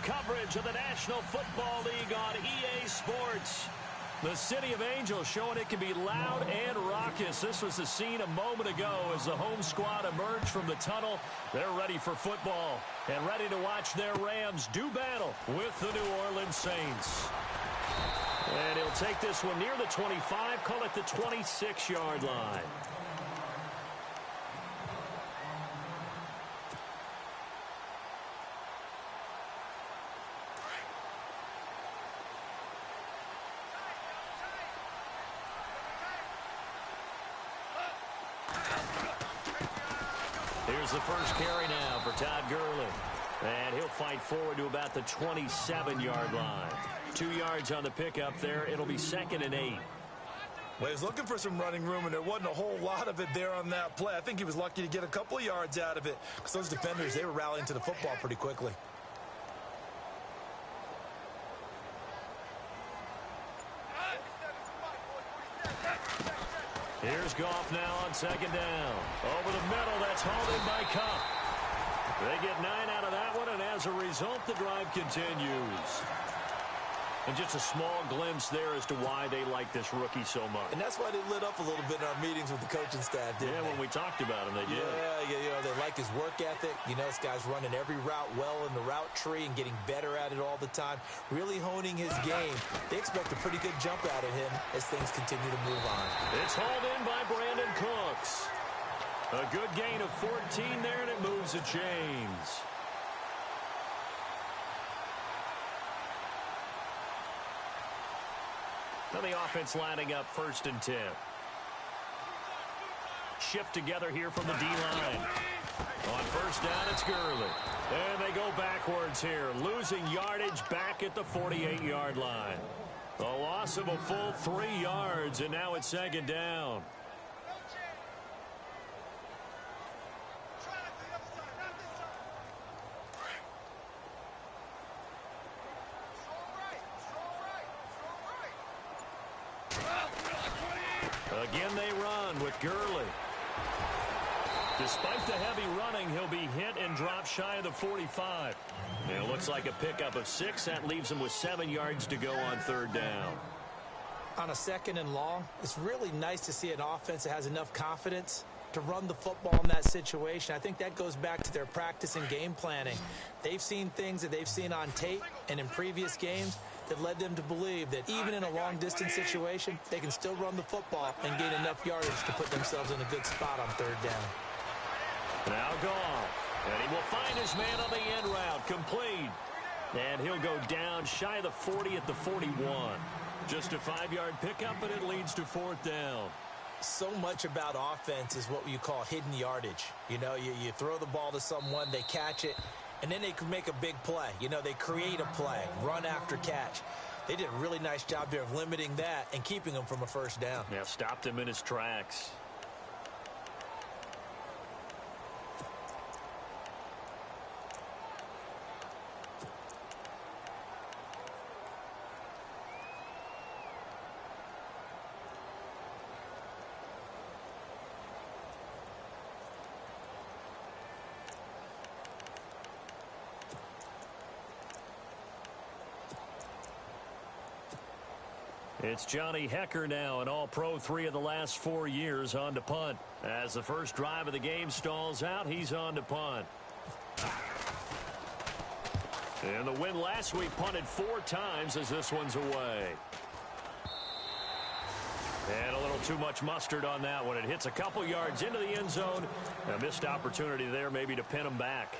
coverage of the National Football League on EA Sports. The City of Angels showing it can be loud and raucous. This was the scene a moment ago as the home squad emerged from the tunnel. They're ready for football and ready to watch their Rams do battle with the New Orleans Saints. And he'll take this one near the 25, call it the 26-yard line. Here's the first carry now for Todd Gurley. And he'll fight forward to about the 27-yard line. 2 yards on the pickup there. It'll be 2nd and 8. Well, he was looking for some running room, and there wasn't a whole lot of it there on that play. I think he was lucky to get a couple of yards out of it because those defenders, they were rallying to the football pretty quickly. Here's Goff now on 2nd down. Over the middle, that's hauled in by Kupp. They get 9 out of that one, and as a result, the drive continues. And just a small glimpse there as to why they like this rookie so much. And that's why they lit up a little bit in our meetings with the coaching staff, didn't they? Yeah, when we talked about him, they did. Yeah, you know, they like his work ethic. You know, this guy's running every route well in the route tree and getting better at it all the time, really honing his game. They expect a pretty good jump out of him as things continue to move on. It's hauled in by Brandon Cooks. A good gain of 14 there, and it moves the chains. Now the offense lining up 1st and 10. Shift together here from the D-line. On 1st down, it's Gurley. And they go backwards here, losing yardage back at the 48-yard line. A loss of a full 3 yards, and now it's 2nd down. Again, they run with Gurley. Despite the heavy running, he'll be hit and dropped shy of the 45. And it looks like a pickup of 6. That leaves him with 7 yards to go on 3rd down. On a 2nd and long, it's really nice to see an offense that has enough confidence to run the football in that situation. I think that goes back to their practice and game planning. They've seen things that they've seen on tape and in previous games that led them to believe that even in a long-distance situation, they can still run the football and gain enough yardage to put themselves in a good spot on 3rd down. Now Goff, and he will find his man on the end route, complete. And he'll go down shy of the 40 at the 41. Just a 5-yard pickup, and it leads to 4th down. So much about offense is what you call hidden yardage. You know, you throw the ball to someone, they catch it, and then they can make a big play. You know, they create a play, run after catch. They did a really nice job there of limiting that and keeping him from a 1st down. Yeah, stopped him in his tracks. It's Johnny Hecker now, an all-pro 3 of the last 4 years, on to punt. As the first drive of the game stalls out, he's on to punt. And the win last week, punted 4 times as this one's away. And a little too much mustard on that one. It hits a couple yards into the end zone. A missed opportunity there maybe to pin him back.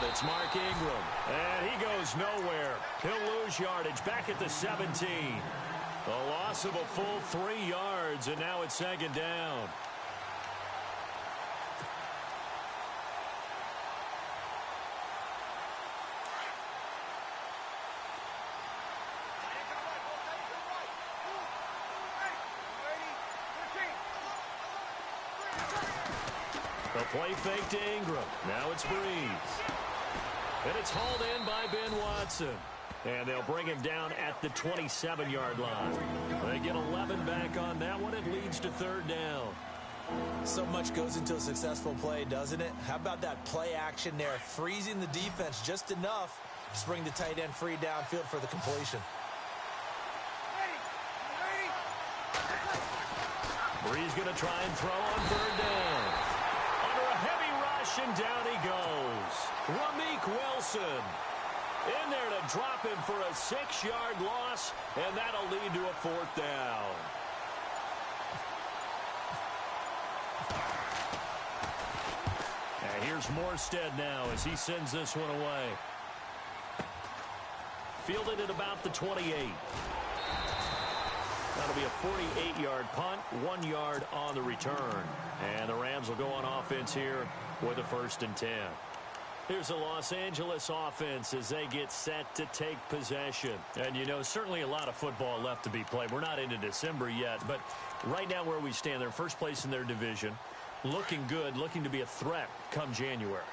It's Mark Ingram, and he goes nowhere. He'll lose yardage back at the 17. A loss of a full 3 yards, and now it's 2nd down. A play fake to Ingram. Now it's Breeze. And it's hauled in by Ben Watson. And they'll bring him down at the 27-yard line. They get 11 back on that one. It leads to third down. So much goes into a successful play, doesn't it? How about that play action there? Freezing the defense just enough to bring the tight end free downfield for the completion. Breeze going to try and throw on third down. Under a heavy rush, and down he goes. Ramik Wilson in there to drop him for a 6-yard loss, and that'll lead to a fourth down. And here's Morstead now as he sends this one away. Fielded at about the 28. That'll be a 48-yard punt, 1 yard on the return. And the Rams will go on offense here with a 1st and 10. Here's the Los Angeles offense as they get set to take possession. And, you know, certainly a lot of football left to be played. We're not into December yet, but right now where we stand, they're first place in their division. Looking good, looking to be a threat come January.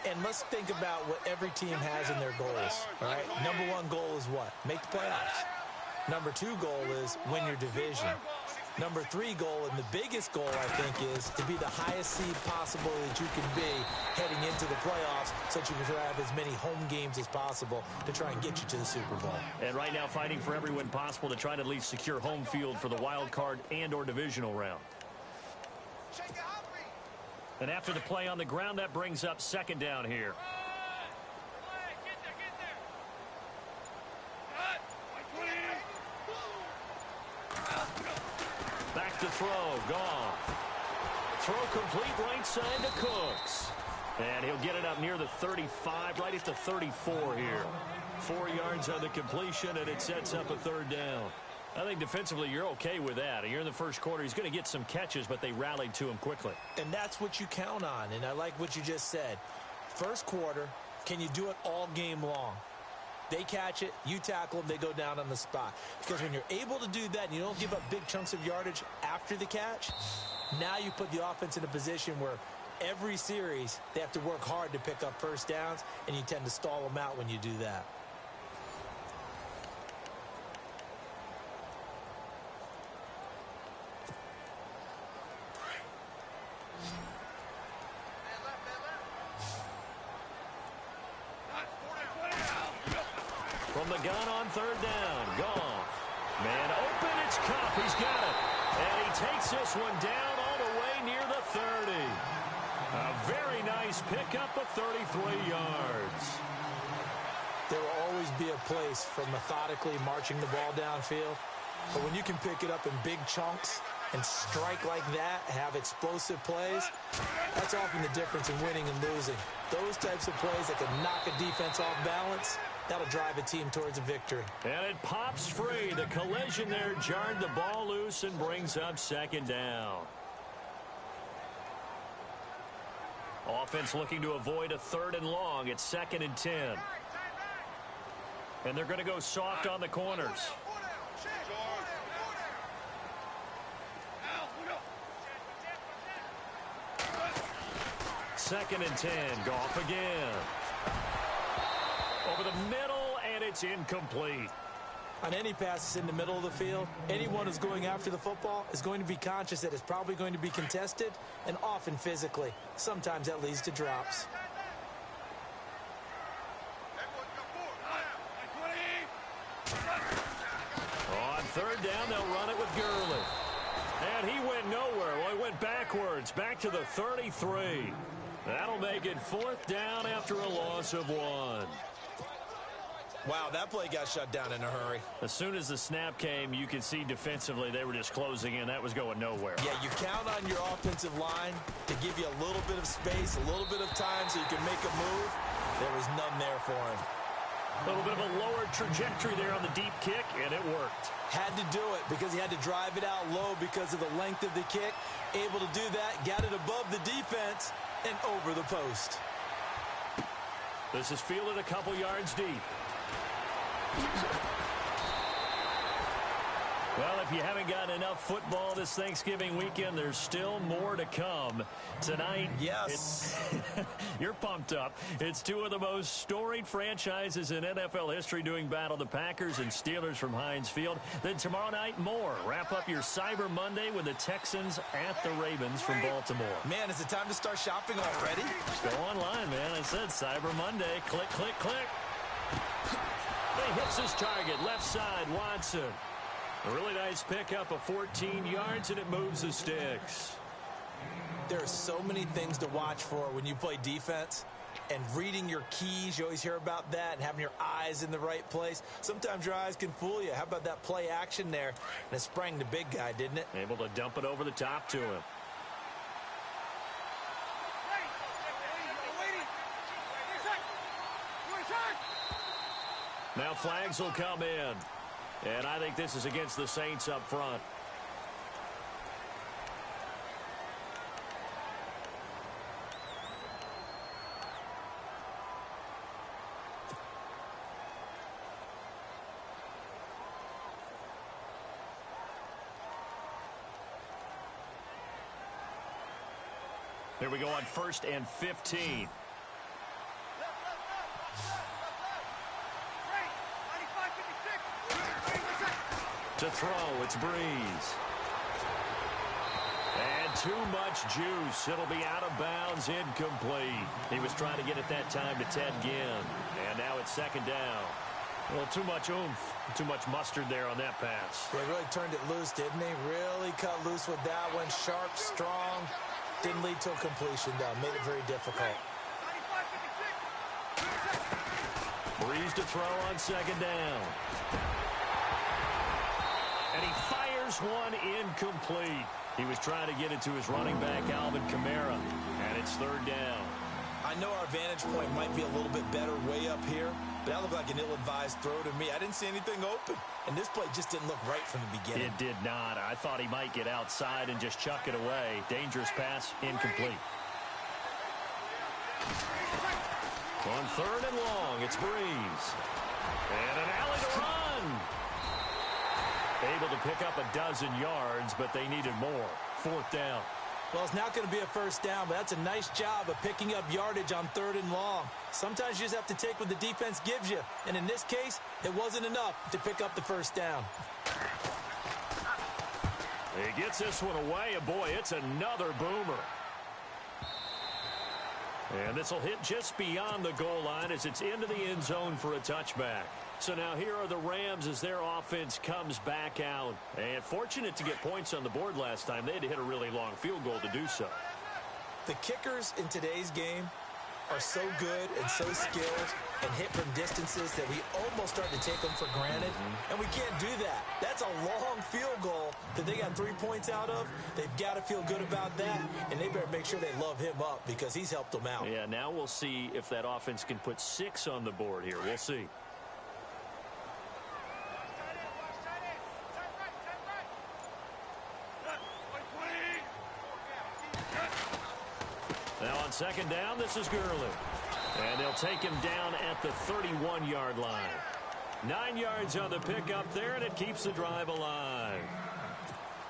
And let's think about what every team has in their goals, all right? Number 1 goal is what? Make the playoffs. Number 2 goal is win your division. Number 3 goal, and the biggest goal, I think, is to be the highest seed possible that you can be heading into the playoffs so that you can have as many home games as possible to try and get you to the Super Bowl. And right now fighting for every win possible to try to at least secure home field for the wild card and or divisional round. And after the play on the ground, that brings up 2nd down here. Back to throw. Goff. Throw complete right side to Cooks. And he'll get it up near the 35, right at the 34 here. 4 yards on the completion, and it sets up a 3rd down. I think defensively you're okay with that. Here in the first quarter, he's going to get some catches, but they rallied to him quickly. And that's what you count on, and I like what you just said. First quarter, can you do it all game long? They catch it, you tackle them, they go down on the spot. Because when you're able to do that and you don't give up big chunks of yardage after the catch, now you put the offense in a position where every series they have to work hard to pick up first downs, and you tend to stall them out when you do that. From the gun on 3rd down, Goff. Man open, it's Kupp. He's got it. And he takes this one down all the way near the 30. A very nice pickup of 33 yards. There will always be a place for methodically marching the ball downfield. But when you can pick it up in big chunks and strike like that, have explosive plays, that's often the difference in winning and losing. Those types of plays that can knock a defense off balance, that'll drive a team towards a victory. And it pops free. The collision there jarred the ball loose and brings up 2nd down. Offense looking to avoid a 3rd and long. It's 2nd and 10. And they're going to go soft on the corners. Second and 10. Goff again. Over the middle, and it's incomplete. On any passes in the middle of the field, anyone who's going after the football is going to be conscious that it's probably going to be contested, and often physically. Sometimes that leads to drops. On 3rd down, they'll run it with Gurley. And he went nowhere. Well, he went backwards, back to the 33. That'll make it 4th down after a loss of 1. Wow, that play got shut down in a hurry. As soon as the snap came, you could see defensively they were just closing in. That was going nowhere. Yeah, you count on your offensive line to give you a little bit of space, a little bit of time so you can make a move. There was none there for him. A little bit of a lower trajectory there on the deep kick, and it worked. Had to do it because he had to drive it out low because of the length of the kick. Able to do that, got it above the defense and over the post. This is fielded a couple yards deep. Well, if you haven't gotten enough football this Thanksgiving weekend, there's still more to come. Tonight, yes, you're pumped up. It's two of the most storied franchises in NFL history doing battle, the Packers and Steelers from Heinz Field. Then tomorrow night, more. Wrap up your Cyber Monday with the Texans at the Ravens from Baltimore. Man, is it time to start shopping already? Just go online, man. I said Cyber Monday. Click, click, click. He hits his target, left side, Watson. A really nice pickup of 14 yards, and it moves the sticks. There are so many things to watch for when you play defense. And reading your keys, you always hear about that, and having your eyes in the right place. Sometimes your eyes can fool you. How about that play action there? And it sprang the big guy, didn't it? Able to dump it over the top to him. Now flags will come in. And I think this is against the Saints up front. Here we go on 1st and 15. To throw, it's Breeze. And too much juice. It'll be out of bounds, incomplete. He was trying to get it that time to Ted Ginn. And now it's 2nd down. Well, too much oomph, too much mustard there on that pass. They really turned it loose, didn't he? Really cut loose with that one. Sharp, strong. Didn't lead to a completion, though. Made it very difficult. Breeze to throw on 2nd down. And he fires one incomplete. He was trying to get it to his running back, Alvin Kamara. And it's 3rd down. I know our vantage point might be a little bit better way up here, but that looked like an ill-advised throw to me. I didn't see anything open. And this play just didn't look right from the beginning. It did not. I thought he might get outside and just chuck it away. Dangerous pass, incomplete. On 3rd and long, it's Breeze. And an alley to run. Able to pick up a dozen yards, but they needed more. 4th down. Well, it's not going to be a 1st down, but that's a nice job of picking up yardage on 3rd and long. Sometimes you just have to take what the defense gives you. And in this case, it wasn't enough to pick up the 1st down. He gets this one away, and boy, it's another boomer. And this will hit just beyond the goal line as it's into the end zone for a touchback. So now here are the Rams as their offense comes back out. And fortunate to get points on the board last time. They had to hit a really long field goal to do so. The kickers in today's game are so good and so skilled and hit from distances that we almost start to take them for granted. And we can't do that. That's a long field goal that they got 3 points out of. They've got to feel good about that, and they better make sure they love him up because he's helped them out. Yeah, now we'll see if that offense can put 6 on the board here. We'll see. Now on 2nd down, this is Gurley. And they'll take him down at the 31-yard line. 9 yards on the pickup there, and it keeps the drive alive.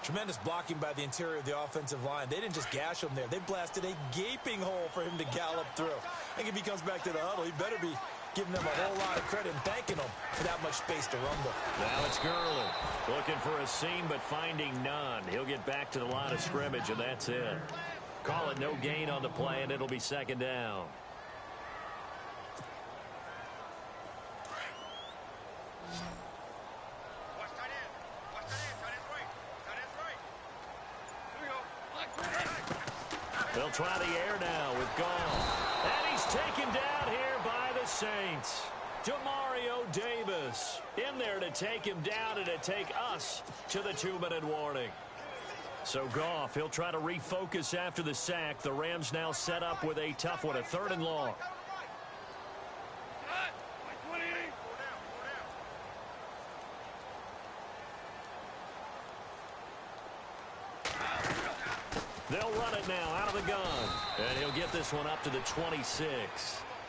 Tremendous blocking by the interior of the offensive line. They didn't just gash him there. They blasted a gaping hole for him to gallop through. I think if he comes back to the huddle, he better be giving them a whole lot of credit and thanking them for that much space to rumble. Now it's Gurley. Looking for a seam, but finding none. He'll get back to the line of scrimmage, and that's it. Call it no gain on the play, and it'll be 2nd down. They'll try the air now with Goff. And he's taken down here by the Saints. Demario Davis in there to take him down and to take us to the 2-minute warning. So Goff, he'll try to refocus after the sack. The Rams now set up with a tough one, a 3rd and long. They'll run it now out of the gun. And he'll get this one up to the 26.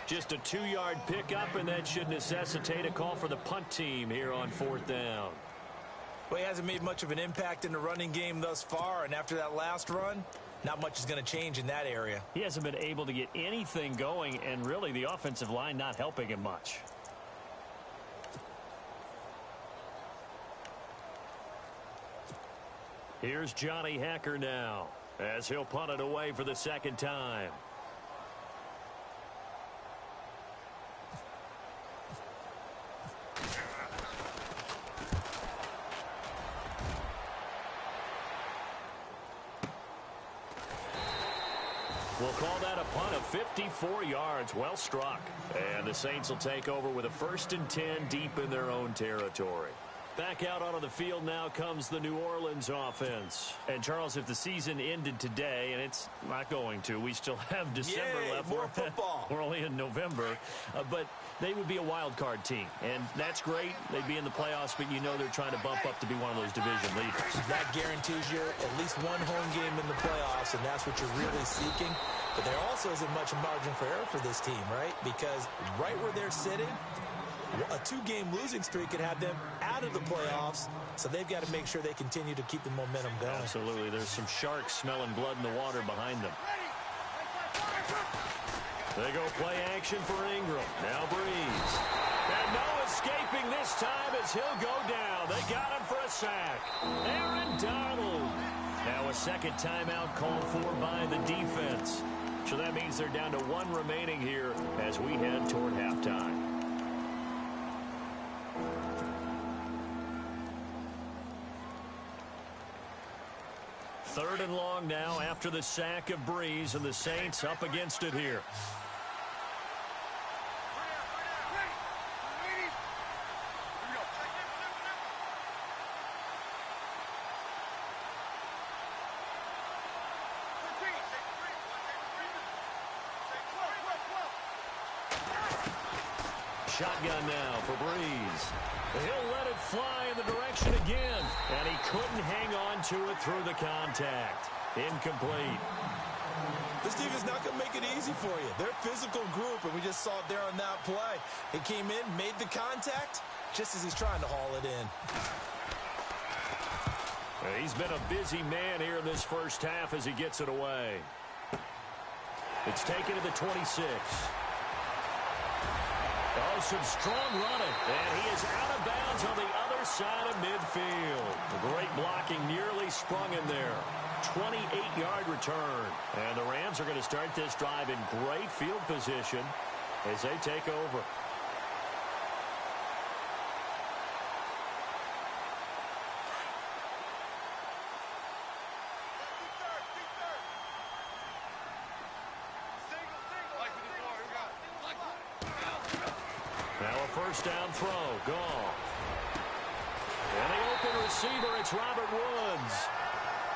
Just a 2-yard pickup, and that should necessitate a call for the punt team here on 4th down. Well, he hasn't made much of an impact in the running game thus far, and after that last run, not much is going to change in that area. He hasn't been able to get anything going, and really the offensive line not helping him much. Here's Johnny Hacker now, as he'll punt it away for the second time. We'll call that a punt of 54 yards. Well struck. And the Saints will take over with a 1st and 10 deep in their own territory. Back out onto the field now comes the New Orleans offense. And, Charles, if the season ended today, and it's not going to, we still have December left. More football. We're only in November. But they would be a wild card team. And that's great. They'd be in the playoffs, but you know they're trying to bump up to be one of those division leaders. That guarantees you at least one home game in the playoffs, and that's what you're really seeking. But there also isn't much margin for error for this team, right? Because right where they're sitting, a 2-game losing streak could have them out of the playoffs, so they've got to make sure they continue to keep the momentum going. Absolutely. There's some sharks smelling blood in the water behind them. They go play action for Ingram. Now Breeze. And no escaping this time as he'll go down. They got him for a sack. Aaron Donald. Now a second timeout called for by the defense. So that means they're down to 1 remaining here as we head toward halftime. Third and long now after the sack of Breeze, and the Saints up against it here. Shotgun now for Breeze. He'll let it fly in the direction again, and he couldn't hang on to it through the contact. Incomplete. This team is not going to make it easy for you. They're a physical group, and we just saw it there on that play. He came in, made the contact, just as he's trying to haul it in. He's been a busy man here in this first half as he gets it away. It's taken to the 26. Oh, some strong running, and he is out of bounds on the other side of midfield. The great blocking nearly sprung in there. 28-yard return. And the Rams are going to start this drive in great field position as they take over. First down throw, Goff. And the open receiver, it's Robert Woods.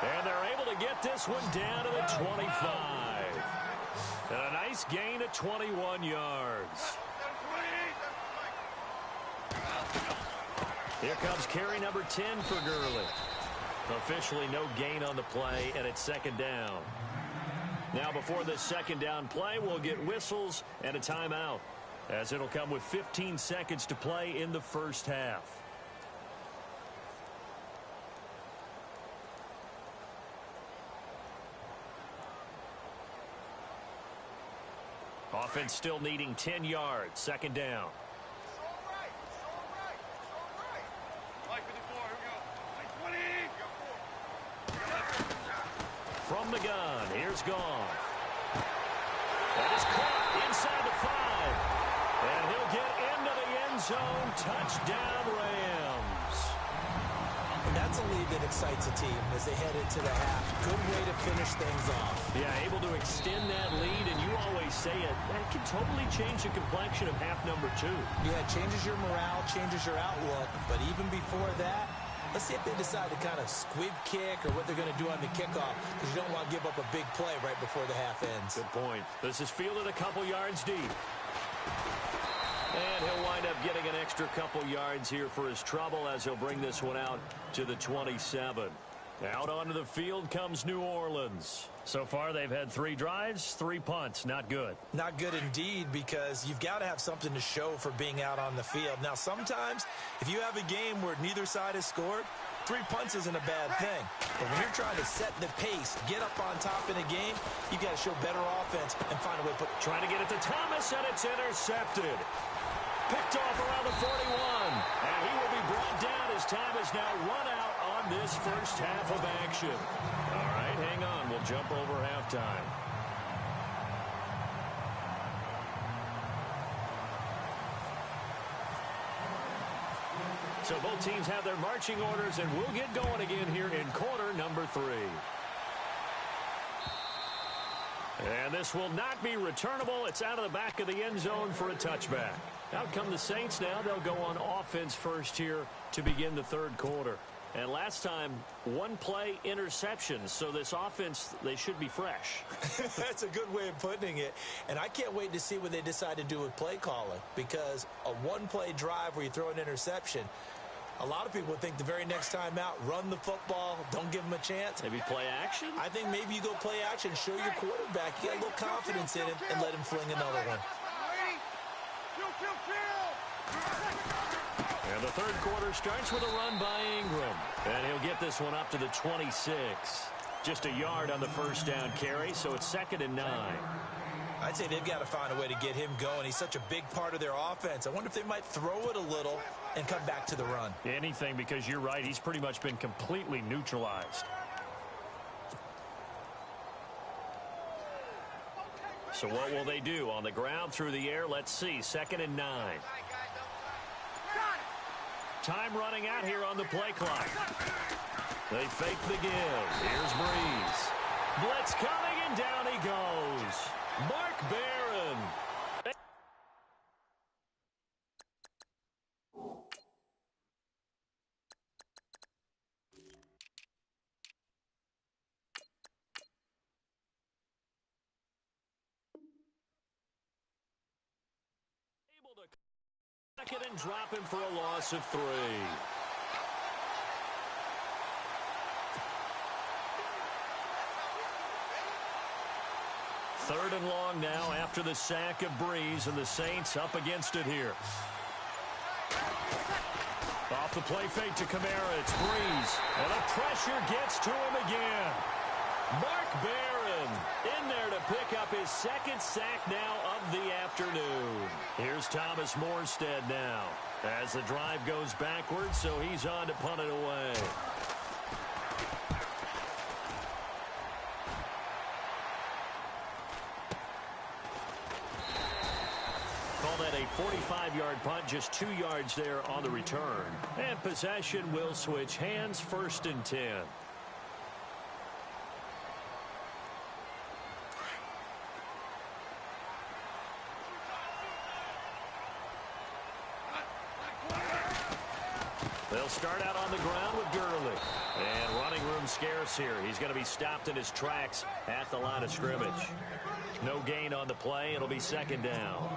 And they're able to get this one down to the 25. And a nice gain of 21 yards. Here comes carry number 10 for Gurley. Officially no gain on the play, and it's second down. Now before this second down play, we'll get whistles and a timeout, as it'll come with 15 seconds to play in the first half. Offense still needing 10 yards. Second down. From the gun, here's Goff. That is caught inside the 5. And he'll get into the end zone. Touchdown, Rams. And that's a lead that excites a team as they head into the half. Good way to finish things off. Yeah, able to extend that lead, and you always say it, that can totally change the complexion of half number 2. Yeah, it changes your morale, changes your outlook. But even before that, let's see if they decide to kind of squib kick or what they're going to do on the kickoff, because you don't want to give up a big play right before the half ends. Good point. This is fielded a couple yards deep. And he'll wind up getting an extra couple yards here for his trouble as he'll bring this one out to the 27. Out onto the field comes New Orleans. So far they've had 3 drives, 3 punts. Not good. Not good indeed, because you've got to have something to show for being out on the field. Now sometimes if you have a game where neither side has scored, 3 punts isn't a bad thing. But when you're trying to set the pace, get up on top in a game, you got to show better offense and find a way to put... Trying to get it to Thomas, and it's intercepted. Picked off around the 41. And he will be brought down as time has now run out on this first half of action. All right, hang on. We'll jump over halftime. So both teams have their marching orders, and we'll get going again here in quarter number 3. And this will not be returnable. It's out of the back of the end zone for a touchback. Out come the Saints now. They'll go on offense first here to begin the third quarter. And last time, 1-play interceptions. So this offense, they should be fresh. That's a good way of putting it. And I can't wait to see what they decide to do with play calling. Because a 1-play drive where you throw an interception, a lot of people think the very next time out, run the football, don't give them a chance. Maybe play action? I think maybe you go play action, show your quarterback, you got a little confidence in him, and let him fling another one. And the third quarter starts with a run by Ingram. And he'll get this one up to the 26. Just a yard on the first down carry, so it's 2nd and 9. I'd say they've got to find a way to get him going. He's such a big part of their offense. I wonder if they might throw it a little and come back to the run. Anything, because you're right. He's pretty much been completely neutralized. So what will they do? On the ground, through the air, let's see. 2nd and 9. Time running out here on the play clock. They fake the give. Here's Breeze. Blitz coming, and down he goes. Mark Barron. Able to back it and drop him for a loss of 3. Third and long now after the sack of Breeze, and the Saints up against it here. Off the play fake to Kamara, it's Breeze. And the pressure gets to him again. Mark Barron in there to pick up his 2nd sack now of the afternoon. Here's Thomas Morstead now as the drive goes backwards, so he's on to punt it away. Call that a 45-yard punt, just 2 yards there on the return. And possession will switch hands, 1st and 10. They'll start out on the ground with Gurley. And running room scarce here. He's going to be stopped in his tracks at the line of scrimmage. No gain on the play. It'll be 2nd down.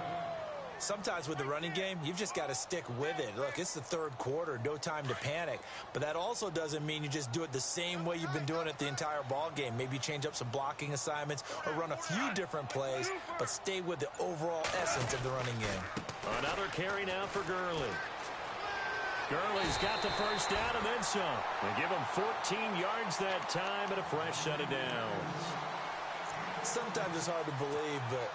Sometimes with the running game, you've just got to stick with it. Look, it's the third quarter, no time to panic. But that also doesn't mean you just do it the same way you've been doing it the entire ball game. Maybe change up some blocking assignments or run a few different plays, but stay with the overall essence of the running game. Another carry now for Gurley. Gurley's got the first down and then some. They give him 14 yards that time and a fresh set of downs. Sometimes it's hard to believe, but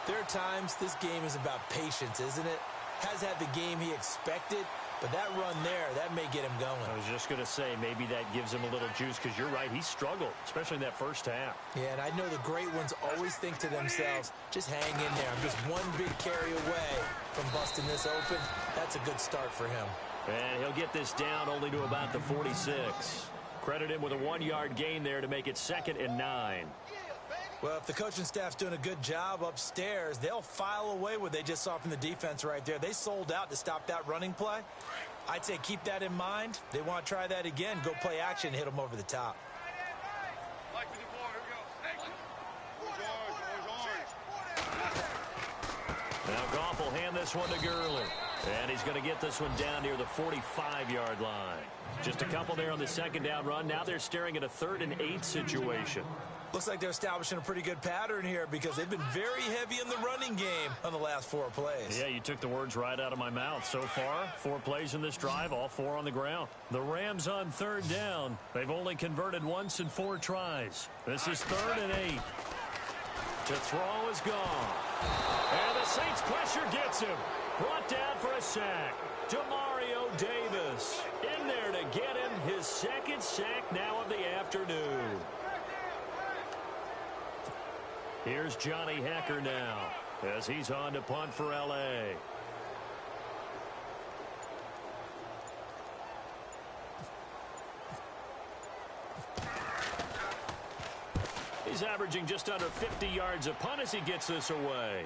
there are times this game is about patience, isn't it? Has had the game he expected, but that run there, that may get him going. I was just going to say, maybe that gives him a little juice, because you're right, he struggled, especially in that first half. Yeah, and I know the great ones always think to themselves, just hang in there. I'm just one big carry away from busting this open. That's a good start for him. And he'll get this down only to about the 46. Credit him with a 1-yard gain there to make it 2nd and 9. Well, if the coaching staff's doing a good job upstairs, they'll file away what they just saw from the defense right there. They sold out to stop that running play. I'd say keep that in mind. They want to try that again. Go play action and hit them over the top. Now Goff will hand this one to Gurley. And he's going to get this one down near the 45-yard line. Just a couple there on the second down run. Now they're staring at a 3rd and 8 situation. Looks like they're establishing a pretty good pattern here because they've been very heavy in the running game on the last 4 plays. Yeah, you took the words right out of my mouth. So far, 4 plays in this drive, all 4 on the ground. The Rams on 3rd down. They've only converted once in 4 tries. This is 3rd and 8. To throw is gone. And the Saints pressure gets him. Brought down for a sack. Demario Davis in there to get him his 2nd sack now of the afternoon. Here's Johnny Hecker now as he's on to punt for L.A. He's averaging just under 50 yards a punt as he gets this away.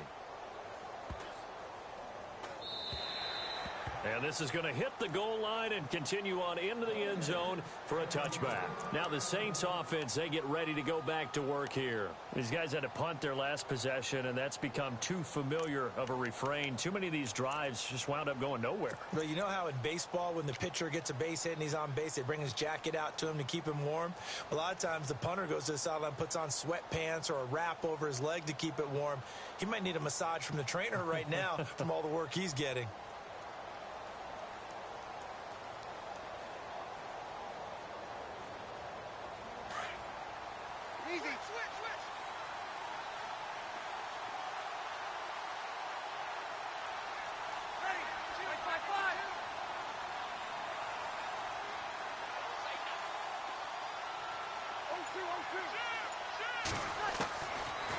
And this is going to hit the goal line and continue on into the end zone for a touchback. Now the Saints offense, they get ready to go back to work here. These guys had to punt their last possession, and that's become too familiar of a refrain. Too many of these drives just wound up going nowhere. Well, you know how in baseball when the pitcher gets a base hit and he's on base, they bring his jacket out to him to keep him warm? A lot of times the punter goes to the sideline, puts on sweatpants or a wrap over his leg to keep it warm. He might need a massage from the trainer right now from all the work he's getting.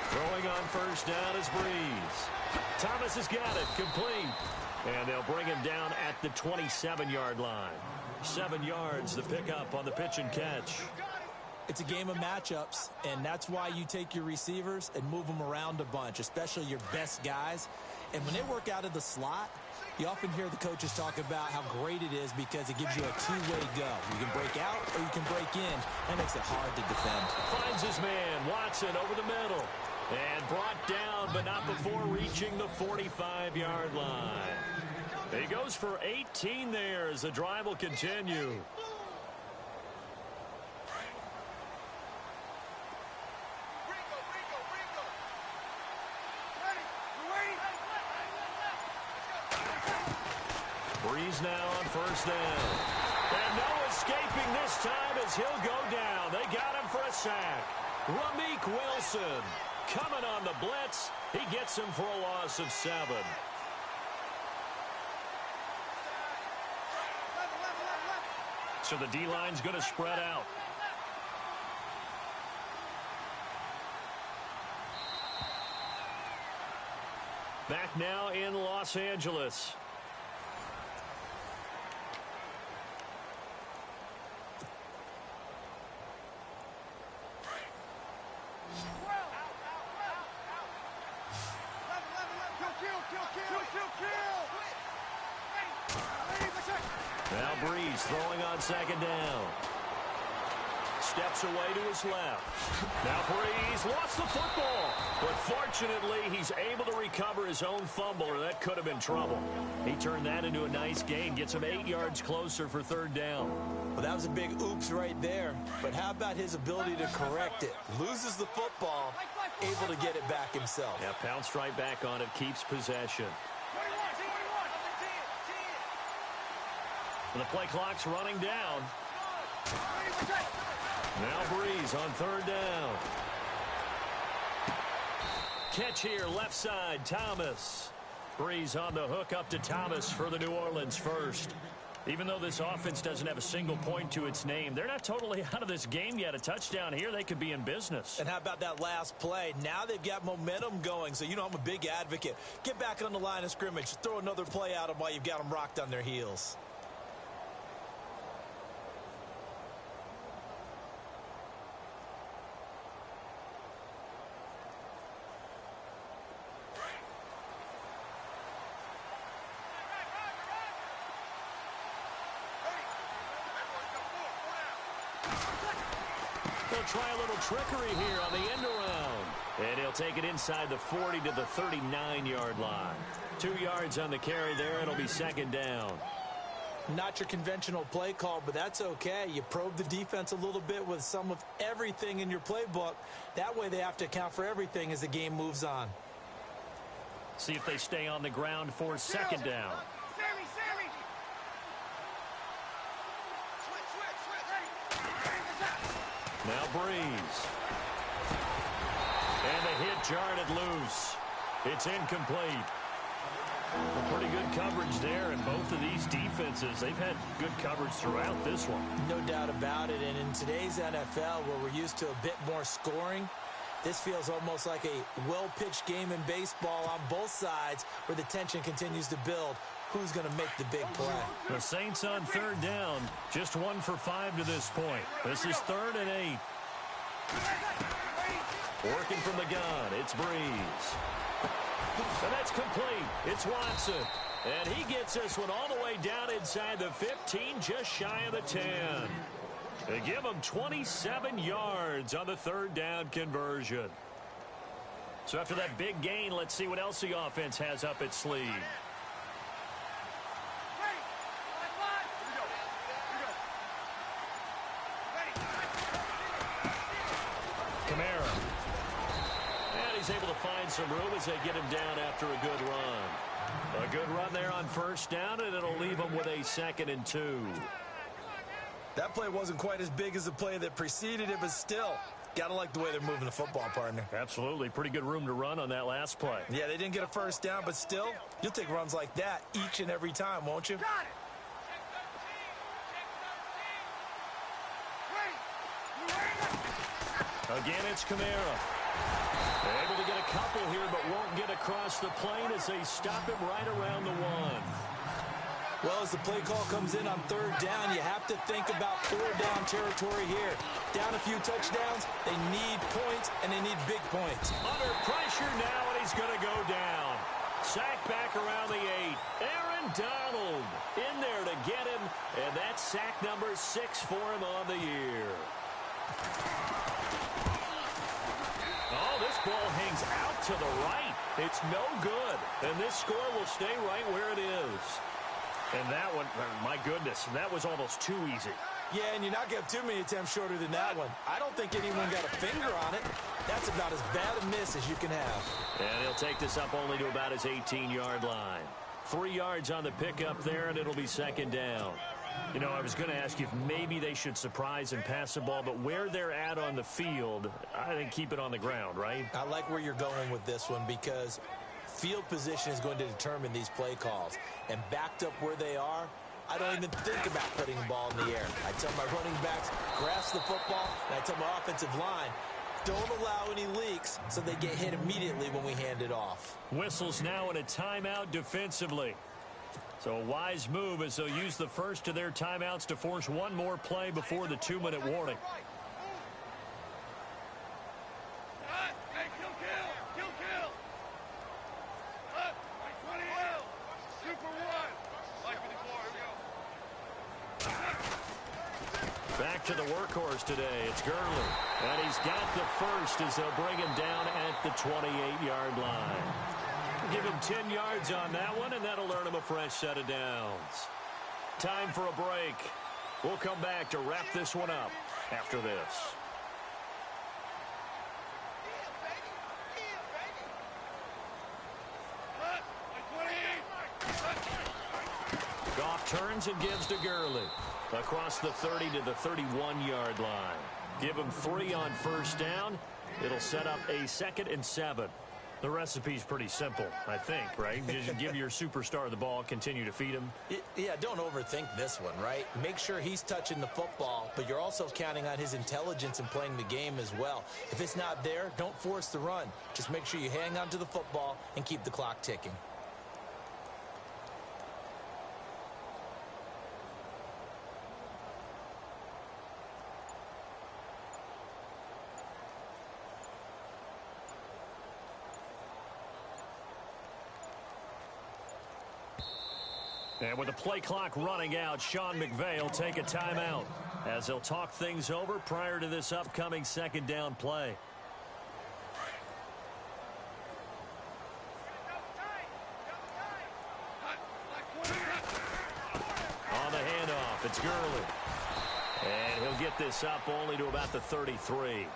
Throwing on first down is Breeze. Thomas has got it, complete. And they'll bring him down at the 27-yard line. 7 yards, the pickup on the pitch and catch. It's a game of matchups, and that's why you take your receivers and move them around a bunch, especially your best guys. And when they work out of the slot, you often hear the coaches talk about how great it is because it gives you a two-way go. You can break out or you can break in. That makes it hard to defend. Finds his man, Watson, over the middle. And brought down, but not before reaching the 45-yard line. He goes for 18 there as the drive will continue. Breeze now on first down. And no escaping this time as he'll go down. They got him for a sack. Ramik Wilson coming on the blitz. He gets him for a loss of 7. So the D-line's going to spread out. Back now in Los Angeles. Now Breeze throwing on second down. Steps away to his left. Now Breeze lost the football. But fortunately, he's able to recover his own fumble, or that could have been trouble. He turned that into a nice gain. Gets him 8 yards closer for third down. Well, that was a big oops right there. But how about his ability to correct it? Loses the football, able to get it back himself. Yeah, pounced right back on it, keeps possession. And the play clock's running down. Now Breeze on third down. Catch here, left side, Thomas. Breeze on the hook up to Thomas for the New Orleans first. Even though this offense doesn't have a single point to its name, they're not totally out of this game yet. A touchdown here, they could be in business. And how about that last play? Now they've got momentum going, so you know I'm a big advocate. Get back on the line of scrimmage. Throw another play at them while you've got them rocked on their heels. They'll try a little trickery here on the end around. And he'll take it inside the 40 to the 39-yard line. 2 yards on the carry there. It'll be second down. Not your conventional play call, but that's okay. You probe the defense a little bit with some of everything in your playbook. That way they have to account for everything as the game moves on. See if they stay on the ground for second down. Now Breeze. And the hit jarred loose. It's incomplete. Well, pretty good coverage there, and both of these defenses, they've had good coverage throughout this one. No doubt about it, and in today's NFL, where we're used to a bit more scoring, this feels almost like a well-pitched game in baseball on both sides where the tension continues to build. Who's going to make the big play? The Saints on third down, just 1 for 5 to this point. This is 3rd and 8. Working from the gun, it's Breeze. And that's complete. It's Watson. And he gets this one all the way down inside the 15, just shy of the 10. They give him 27 yards on the 3rd down conversion. So after that big gain, let's see what else the offense has up its sleeve. Kamara. And he's able to find some room as they get him down after a good run. A good run there on first down, and it'll leave him with a 2nd and 2. That play wasn't quite as big as the play that preceded it, but still, got to like the way they're moving the football, partner. Absolutely. Pretty good room to run on that last play. Yeah, they didn't get a first down, but still, you'll take runs like that each and every time, won't you? Again, it's Kamara. Able to get a couple here, but won't get across the plane as they stop him right around the 1. Well, as the play call comes in on 3rd down, you have to think about 4-down territory here. Down a few touchdowns, they need points, and they need big points. Under pressure now, and he's going to go down. Sack back around the 8. Aaron Donald in there to get him, and that's sack number 6 for him on the year. Oh, this ball hangs out to the right. It's no good, and this score will stay right where it is. And that one, my goodness, that was almost too easy. Yeah, and you're not going to have too many attempts shorter than that one. I don't think anyone got a finger on it. That's about as bad a miss as you can have. And he'll take this up only to about his 18-yard line. 3 yards on the pickup there, and it'll be 2nd down. You know, I was going to ask you if maybe they should surprise and pass the ball, but where they're at on the field, I think keep it on the ground, right? I like where you're going with this one because field position is going to determine these play calls. And backed up where they are, I don't even think about putting the ball in the air. I tell my running backs, grasp the football, and I tell my offensive line, don't allow any leaks so they get hit immediately when we hand it off. Whistles now in a timeout defensively. So a wise move as they'll use the first of their timeouts to force one more play before the 2-minute warning. Back to the workhorse today. It's Gurley. And he's got the first as they'll bring him down at the 28-yard line. Give him 10 yards on that one, and that'll earn him a fresh set of downs. Time for a break. We'll come back to wrap this one up after this. Goff turns and gives to Gurley. Across the 30 to the 31-yard line. Give him 3 on first down. It'll set up a 2nd and 7. The recipe's pretty simple, I think, right? Just give your superstar the ball, continue to feed him. Yeah, don't overthink this one, right? Make sure he's touching the football, but you're also counting on his intelligence in playing the game as well. If it's not there, don't force the run. Just make sure you hang on to the football and keep the clock ticking. And with the play clock running out, Sean McVay will take a timeout as they'll talk things over prior to this upcoming 2nd down play. it's Gurley. And he'll get this up only to about the 33.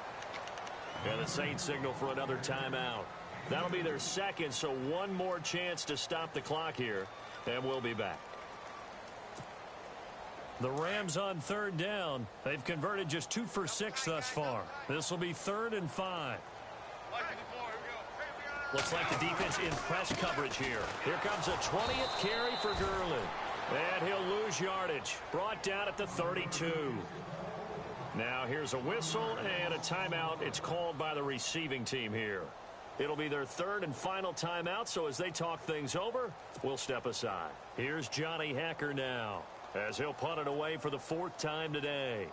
And the Saints signal for another timeout. That'll be their second, so one more chance to stop the clock here, and we'll be back. The Rams on third down. They've converted just 2 for 6 thus far. This will be 3rd and 5. Looks like the defense in press coverage here. Here comes a 20th carry for Gurley. And he'll lose yardage. Brought down at the 32. Now here's a whistle and a timeout. It's called by the receiving team here. It'll be their 3rd and final timeout, so as they talk things over, we'll step aside. Here's Johnny Hacker now, as he'll punt it away for the 4th time today.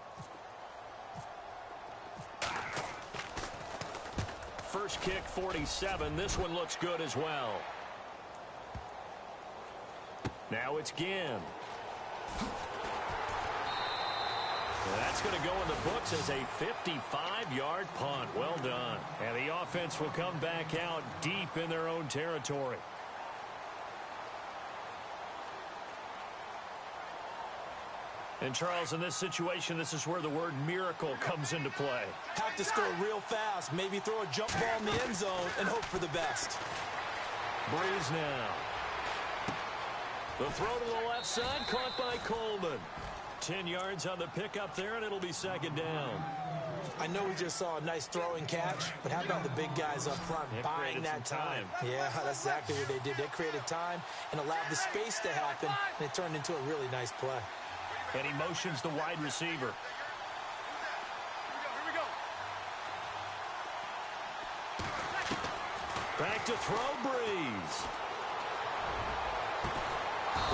First kick, 47. This one looks good as well. Now it's Ginn. That's going to go in the books as a 55-yard punt. Well done. And the offense will come back out deep in their own territory. And, Charles, in this situation, this is where the word miracle comes into play. Have to score real fast. Maybe throw a jump ball in the end zone and hope for the best. Breeze now. The throw to the left side, caught by Coleman. 10 yards on the pickup there, and it'll be 2nd down. I know we just saw a nice throw and catch, but how about the big guys up front buying that time? Yeah, that's exactly what they did. They created time and allowed the space to happen, and it turned into a really nice play. And he motions the wide receiver. Back to throw, Breeze.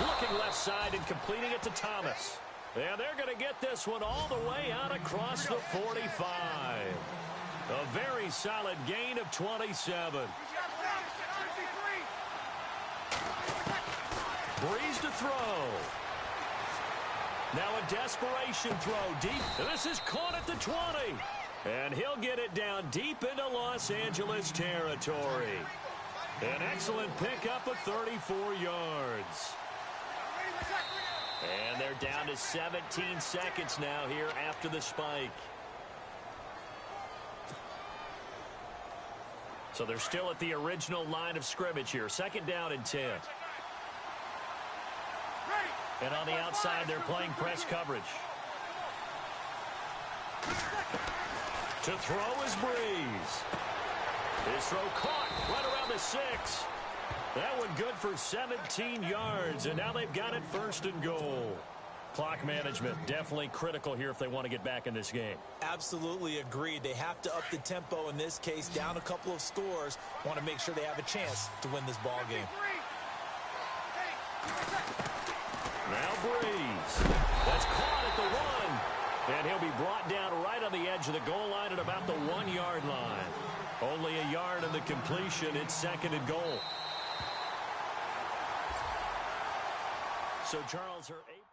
Looking left side and completing it to Thomas. And they're going to get this one all the way out across the 45. A very solid gain of 27. Breeze to throw. Now a desperation throw deep. This is caught at the 20. And he'll get it down deep into Los Angeles territory. An excellent pickup of 34 yards. And they're down to 17 seconds now here after the spike. So they're still at the original line of scrimmage here. 2nd down and 10. And on the outside, they're playing press coverage. To throw is Breeze. His throw caught right around the 6. That one good for 17 yards, and now they've got it 1st and goal. Clock management definitely critical here if they want to get back in this game. Absolutely agreed. They have to up the tempo in this case, down a couple of scores. Want to make sure they have a chance to win this ball game. Now Breeze. That's caught at the 1. And he'll be brought down right on the edge of the goal line at about the 1-yard line. Only a yard on the completion. It's 2nd and goal. So Charles are able